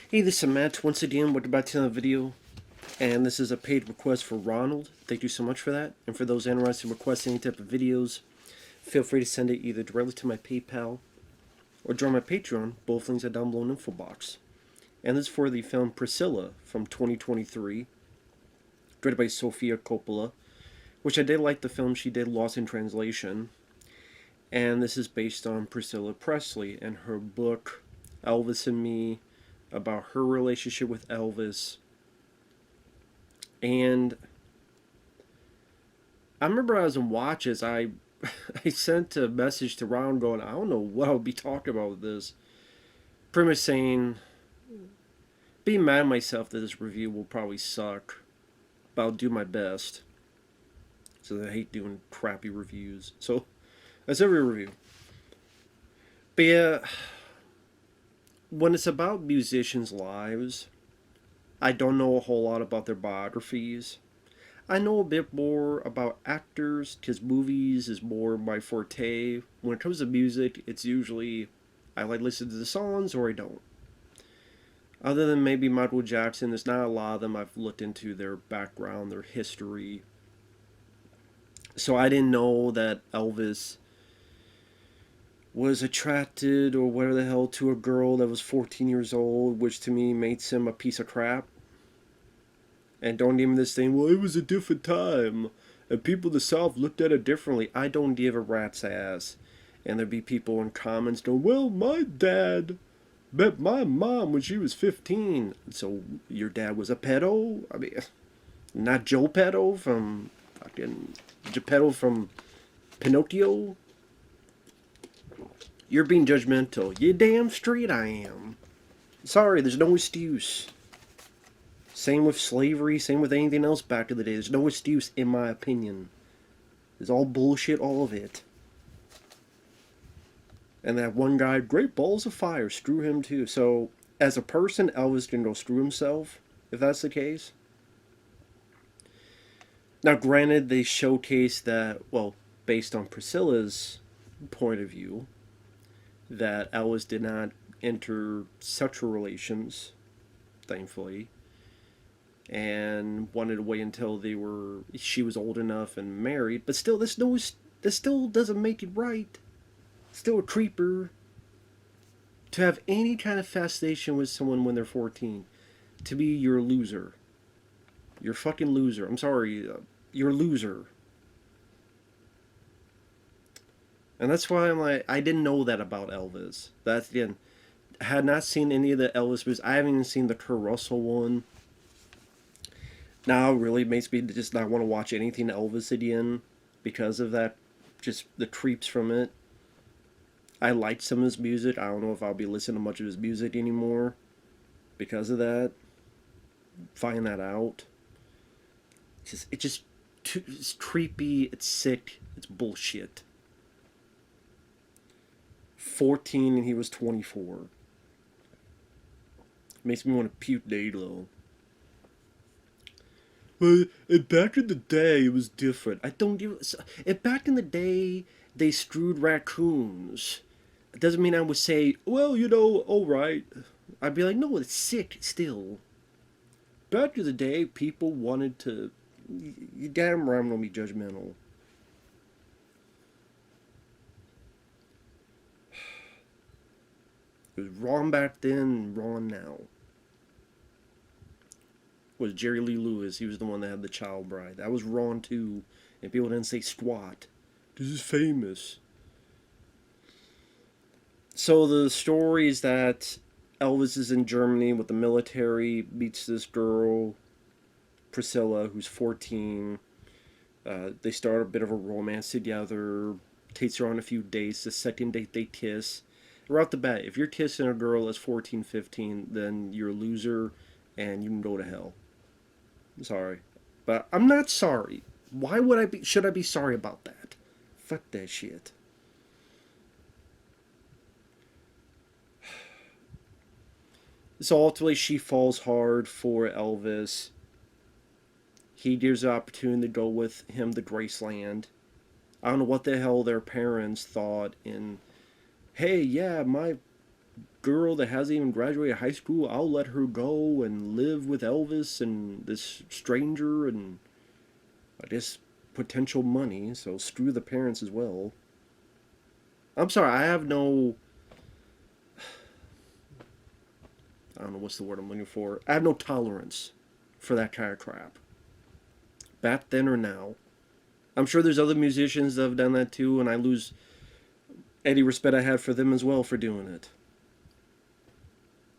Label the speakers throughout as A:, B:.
A: Hey, this is Matt. Once again, welcome back to another video. And this is a paid request for Ronald. Thank you so much for that. And for those interested in requesting any type of videos, feel free to send it either directly to my PayPal or join my Patreon. Both links are down below in the info box. And this is for the film Priscilla from 2023, directed by Sofia Coppola, which I did like the film. She did Lost in Translation. And this is based on Priscilla Presley and her book, Elvis and Me, about her relationship with Elvis. And I remember I was in Watches, I I sent a message to Ron going, I don't know what I'll be talking about with this. Pretty much saying, being mad at myself that this review will probably suck, but I'll do my best. So I hate doing crappy reviews. So that's every review. But yeah, when it's about musicians' lives, I don't know a whole lot about their biographies. I know a bit more about actors because movies is more my forte. When it comes to music, it's usually I like listen to the songs or I don't. Other than maybe Michael Jackson, there's not a lot of them I've looked into their background, their history. So I didn't know that Elvis was attracted or whatever the hell to a girl that was 14 years old, which to me makes him a piece of crap. And don't give me this thing, well, it was a different time, and people in the South looked at it differently. I don't give a rat's ass. And there'd be people in comments going, well, my dad met my mom when she was 15. So your dad was a pedo? I mean, not Joe Pedo from fucking Geppetto from Pinocchio? You're being judgmental. You damn straight I am. Sorry, there's no excuse. Same with slavery, same with anything else back in the day. There's no excuse, in my opinion. It's all bullshit, all of it. And that one guy, great balls of fire, screw him too. So, as a person, Elvis can go screw himself, if that's the case. Now, granted, they showcase that, well, based on Priscilla's point of view, that Elvis did not enter sexual relations, thankfully, and wanted to wait until she was old enough and married. But still, this still doesn't make it right. Still a creeper to have any kind of fascination with someone when they're 14. To be, you're a loser. You're a fucking loser. I'm sorry, you're a loser. And that's why I'm like, I didn't know that about Elvis. That's again, I had not seen any of the Elvis movies. I haven't even seen the Kurt Russell one. Now it really makes me just not want to watch anything Elvis again because of that, just the creeps from it. I liked some of his music. I don't know if I'll be listening to much of his music anymore because of that. Find that out. It's creepy. It's sick. It's bullshit. 14 and he was 24. Makes me want to puke day low. Well, back in the day, it was different. I don't give. Back in the day, they screwed raccoons. It doesn't mean I would say, well, alright. I'd be like, no, it's sick still. Back in the day, people wanted to. You damn right I'm gonna be judgmental. It was wrong back then, wrong now. Was Jerry Lee Lewis. He was the one that had the child bride. That was wrong too. And people didn't say squat. This is famous. So the story is that Elvis is in Germany with the military, meets this girl, Priscilla, who's 14. They start a bit of a romance together. Takes her on a few dates. The second date they kiss. Right off the bat, if you're kissing a girl that's 14, 15, then you're a loser and you can go to hell. I'm sorry. But I'm not sorry. Why would I be? Should I be sorry about that? Fuck that shit. So ultimately, she falls hard for Elvis. He gives the opportunity to go with him to Graceland. I don't know what the hell their parents thought in, hey, yeah, my girl that hasn't even graduated high school, I'll let her go and live with Elvis and this stranger and I guess potential money, so screw the parents as well. I'm sorry, I don't know what's the word I'm looking for. I have no tolerance for that kind of crap. Back then or now. I'm sure there's other musicians that have done that too, and I lose any respect I have for them as well for doing it.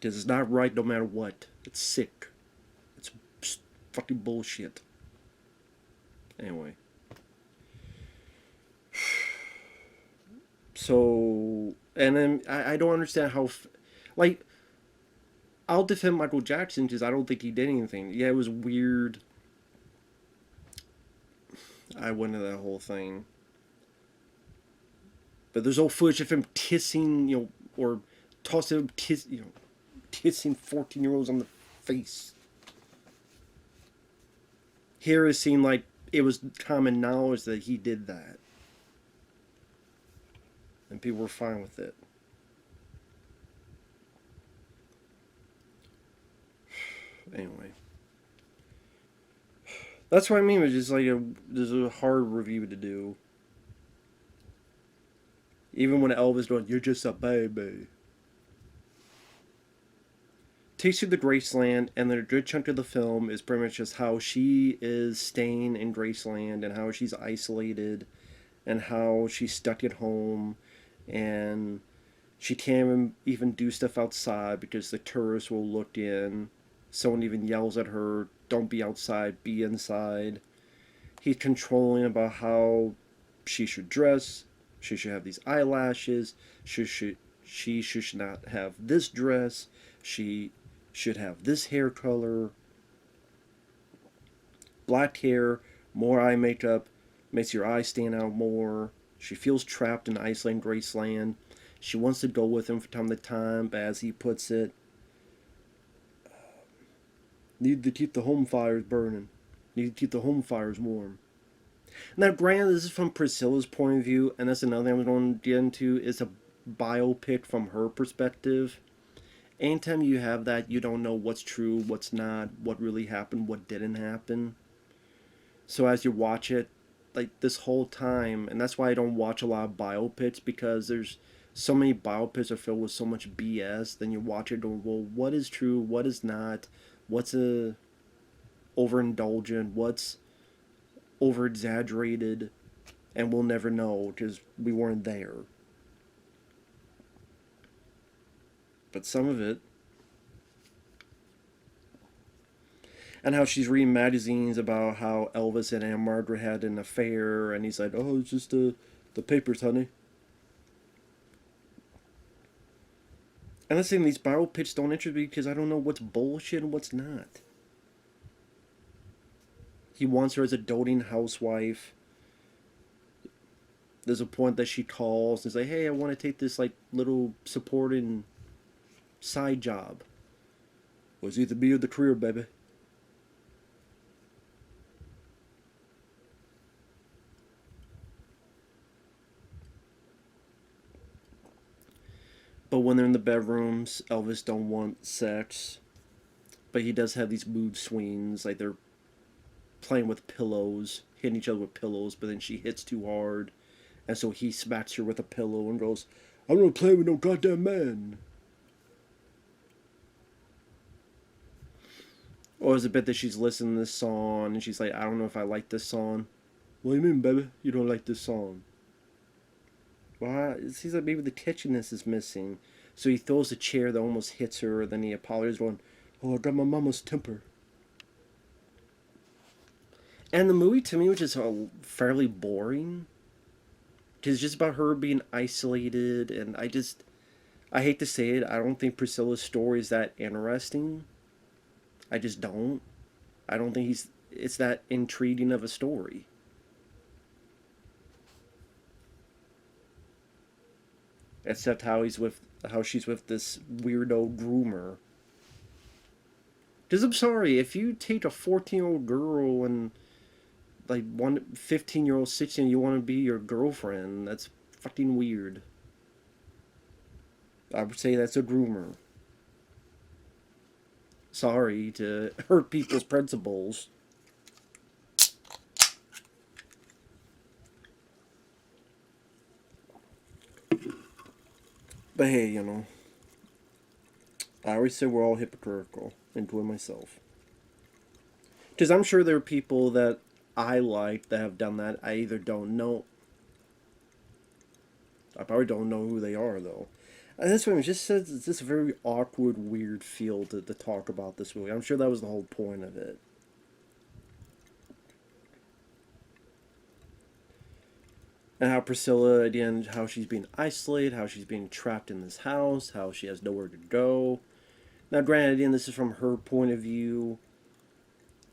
A: Because it's not right no matter what. It's sick. It's fucking bullshit. Anyway. So, and then I don't understand how, like, I'll defend Michael Jackson because I don't think he did anything. Yeah, it was weird. I went into that whole thing. But there's no footage of him kissing, or tossing him, kissing 14-year-olds on the face. Here it seemed like it was common knowledge that he did that. And people were fine with it. Anyway. That's what I mean. It's just like there's a hard review to do. Even when Elvis going, "You're just a baby." Takes you to Graceland, and the good chunk of the film is pretty much just how she is staying in Graceland and how she's isolated and how she's stuck at home and she can't even do stuff outside because the tourists will look in. Someone even yells at her, "Don't be outside, be inside." He's controlling about how she should dress. She should have these eyelashes. She should not have this dress. She should have this hair color. Black hair, more eye makeup, makes your eyes stand out more. She feels trapped in Iceland, Graceland. She wants to go with him from time to time, but as he puts it, need to keep the home fires burning. Need to keep the home fires warm. Now, granted, this is from Priscilla's point of view, and that's another thing I'm going to get into, is a biopic from her perspective. Anytime you have that, you don't know what's true, what's not, what really happened, what didn't happen. So as you watch it, like this whole time, and that's why I don't watch a lot of biopics, because there's so many biopics are filled with so much BS. Then you watch it going, well, what is true, what is not, what's overindulgent, what's over exaggerated, and we'll never know because we weren't there. But some of it, and how she's reading magazines about how Elvis and Aunt Margaret had an affair, and he's like, "Oh, it's just the papers, honey." And I'm saying these biopics don't interest me because I don't know what's bullshit and what's not. He wants her as a doting housewife. There's a point that she calls and is like, "Hey, I want to take this like little supporting side job." Was either me or the career, baby. But when they're in the bedrooms, Elvis don't want sex. But he does have these mood swings, like they're playing with pillows, hitting each other with pillows, but then she hits too hard. And so he smacks her with a pillow and goes, "I don't play with no goddamn man." Or there's a bit that she's listening to this song and she's like, "I don't know if I like this song." "What do you mean, baby? You don't like this song?" Well, it seems like maybe the catchiness is missing. So he throws a chair that almost hits her, then he apologizes, going, "Oh, I got my mama's temper." And the movie to me was just fairly boring. Because it's just about her being isolated, and I hate to say it, I don't think Priscilla's story is that interesting. I just don't. I don't think it's that intriguing of a story. Except how she's with this weirdo groomer. Because I'm sorry, if you take a 14-year-old girl and like one 15-year-old 16, you want to be your girlfriend, that's fucking weird. I would say that's a groomer. Sorry to hurt people's principles. But hey, I always say we're all hypocritical, including myself. Because I'm sure there are people that I like that have done that. I either don't know. I probably don't know who they are, though. And this one just says it's just a very awkward, weird feel to talk about this movie. I'm sure that was the whole point of it. And how Priscilla, at the end, how she's being isolated, how she's being trapped in this house, how she has nowhere to go. Now, granted, again, this is from her point of view,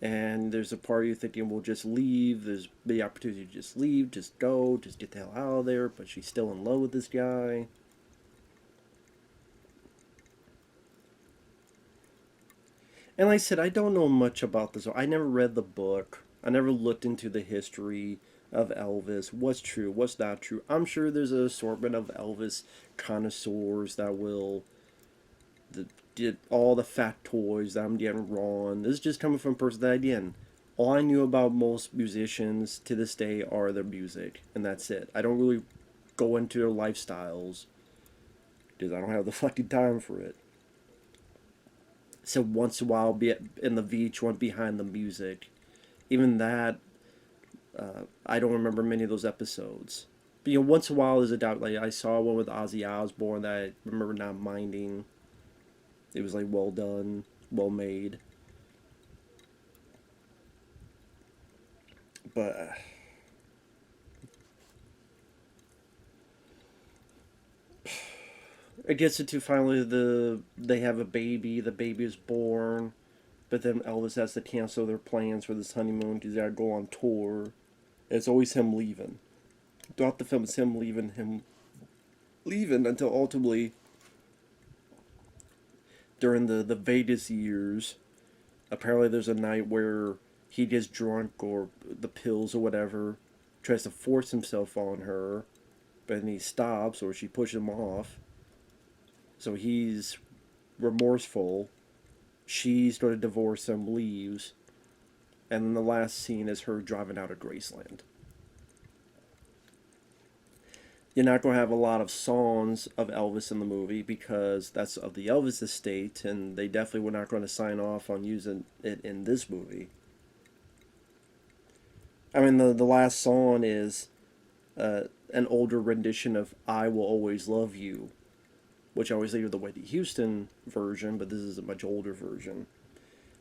A: and there's a part of you thinking, well, just leave. There's the opportunity to just leave, just go, just get the hell out of there, but she's still in love with this guy. And like I said, I don't know much about this. I never read the book. I never looked into the history of Elvis. What's true, what's not true. I'm sure there's an assortment of Elvis connoisseurs that will did all the fat toys that I'm getting wrong. This is just coming from a person that, again, all I knew about most musicians to this day are their music, and that's it. I don't really go into their lifestyles because I don't have the fucking time for it. So once in a while, be in the VH1 behind the music. Even that, I don't remember many of those episodes. But once in a while there's a doubt. Like I saw one with Ozzy Osbourne that I remember not minding. It was like well done, well made. But it gets into finally they have a baby. The baby is born, but then Elvis has to cancel their plans for this honeymoon because they gotta go on tour. It's always him leaving. Throughout the film, it's him leaving until ultimately during the Vegas years, apparently there's a night where he gets drunk or the pills or whatever, tries to force himself on her, but then he stops or she pushes him off. So he's remorseful. She's going to divorce him, leaves, and then the last scene is her driving out of Graceland. You're not going to have a lot of songs of Elvis in the movie because that's of the Elvis estate, and they definitely were not going to sign off on using it in this movie. I mean, the last song is an older rendition of I Will Always Love You, which I always think of the Whitney Houston version, but this is a much older version.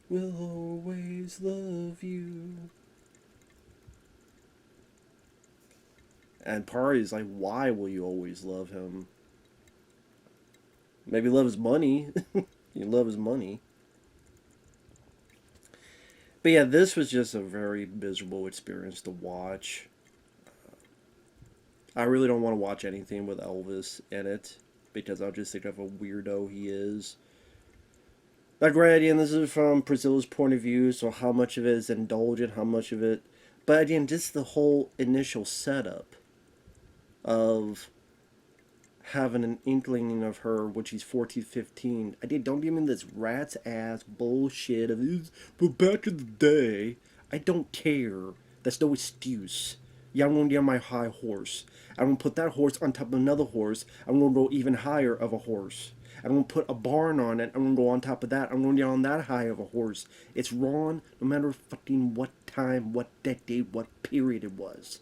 A: Will always love you. And part is like, why will you always love him? Maybe love his money. You love his money. But yeah, this was just a very miserable experience to watch. I really don't want to watch anything with Elvis in it because I'll just think of a weirdo he is. Now, granted, again, this is from Priscilla's point of view, so how much of it is indulgent, how much of it. But again, just the whole initial setup of having an inkling of her when she's 14, 15. I did. Don't give me this rat's ass bullshit of this. But back in the day, I don't care. That's no excuse. Yeah, I'm gonna get on my high horse. I'm gonna put that horse on top of another horse. I'm gonna go even higher of a horse. I'm gonna put a barn on it. I'm gonna go on top of that. I'm gonna get on that high of a horse. It's wrong no matter fucking what time, what decade, what period it was.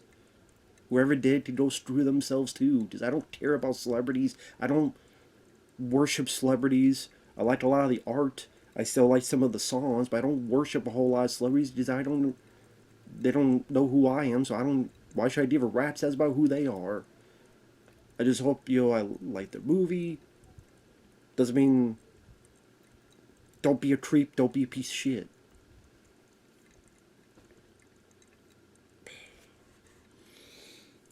A: Whoever did could go screw themselves too, because I don't care about celebrities. I don't worship celebrities. I like a lot of the art. I still like some of the songs, but I don't worship a whole lot of celebrities because I don't. They don't know who I am, so I don't. Why should I give a rat's ass about who they are? I just hope I like the movie. Doesn't mean don't be a creep. Don't be a piece of shit.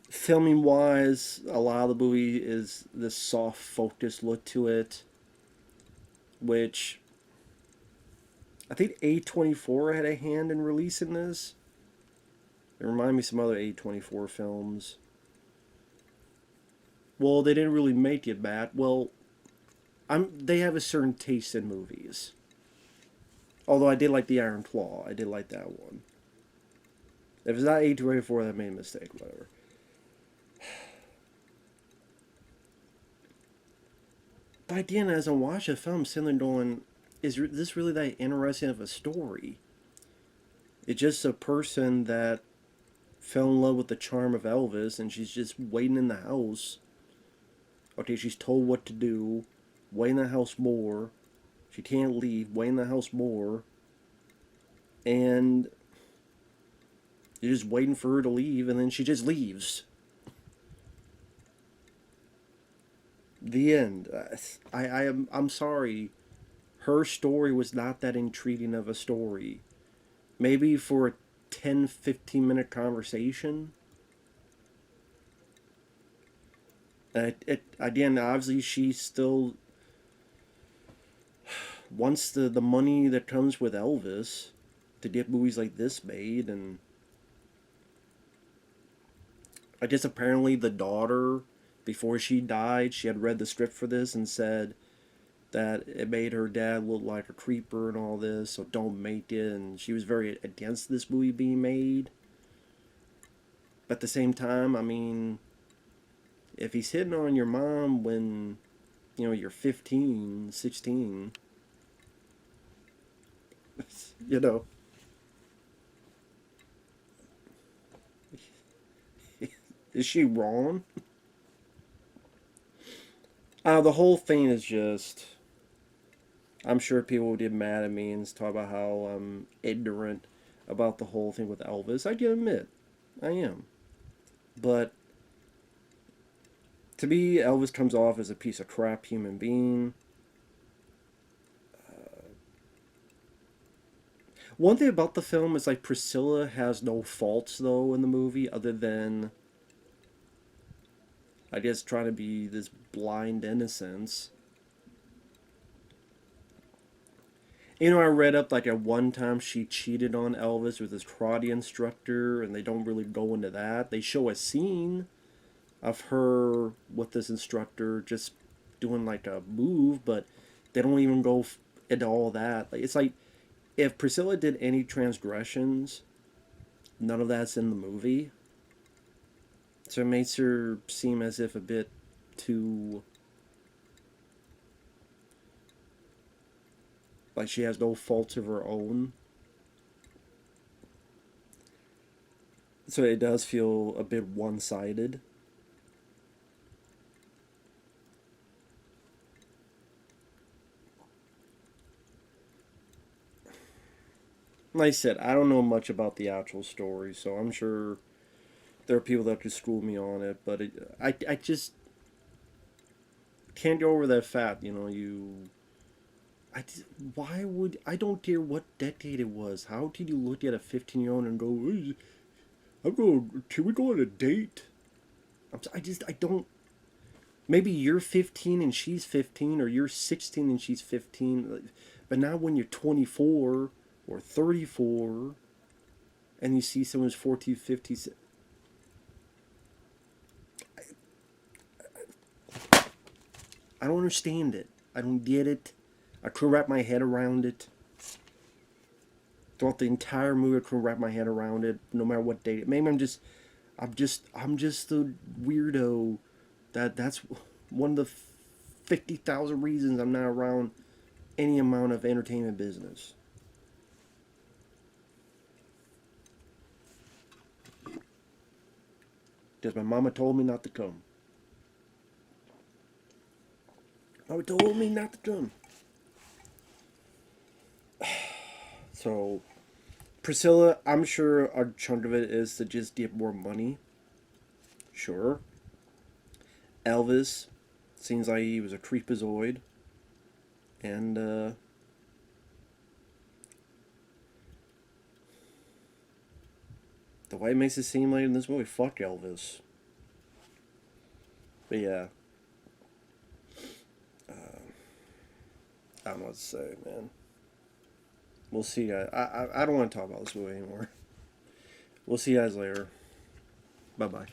A: Filming wise, a lot of the movie is this soft, focused look to it, which I think A24 had a hand in releasing this. It reminded me of some other A24 films. Well, they didn't really make it bad. Well, They have a certain taste in movies. Although I did like the Iron Claw. I did like that one. If it's not 8284, that made a mistake. Whatever. But at the end, as I watch the film, I'm sitting there going, is this really that interesting of a story? It's just a person that fell in love with the charm of Elvis, and she's just waiting in the house. Okay, she's told what to do. Wait in the house more. She can't leave. Wait in the house more. And you're just waiting for her to leave, and then she just leaves. The end. I'm sorry. Her story was not that intriguing of a story. Maybe for a 10-15 minute conversation. Again, obviously she still wants the money that comes with Elvis to get movies like this made, and I guess apparently the daughter, before she died, she had read the script for this and said that it made her dad look like a creeper and all this, so don't make it, and she was very against this movie being made. But at the same time, I mean, if he's hitting on your mom when, you're 15, 16, you know, is she wrong? The whole thing is just, I'm sure people will get mad at me and talk about how I'm ignorant about the whole thing with Elvis. I can admit, I am. But to me, Elvis comes off as a piece of crap human being. One thing about the film is like Priscilla has no faults though in the movie other than I guess trying to be this blind innocence. I read up like at one time she cheated on Elvis with his karate instructor, and they don't really go into that. They show a scene of her with this instructor just doing like a move, but they don't even go into all that. Like it's like if Priscilla did any transgressions, none of that's in the movie. So it makes her seem as if a bit too like she has no faults of her own. So it does feel a bit one-sided. Like I said, I don't know much about the actual story, so I'm sure there are people that could school me on it, but I just can't get over that fact, why would, I don't care what decade it was, how did you look at a 15-year-old and go, "Hey, can we go on a date?" I don't, maybe you're 15 and she's 15, or you're 16 and she's 15, but now when you're 24 or 34 and you see someone who's 14, 15, I don't understand it. I don't get it. I couldn't wrap my head around it. Throughout the entire movie, I couldn't wrap my head around it, no matter what date. Maybe I'm just the weirdo that's one of the 50,000 reasons I'm not around any amount of entertainment business. Because my mama told me not to come. Mama told me not to come. So, Priscilla, I'm sure a chunk of it is to just get more money. Sure. Elvis, seems like he was a creepazoid. And, the way it makes it seem like in this movie, fuck Elvis. But yeah. I don't know what to say, man. We'll see, guys. I don't want to talk about this movie anymore. We'll see you guys later. Bye-bye.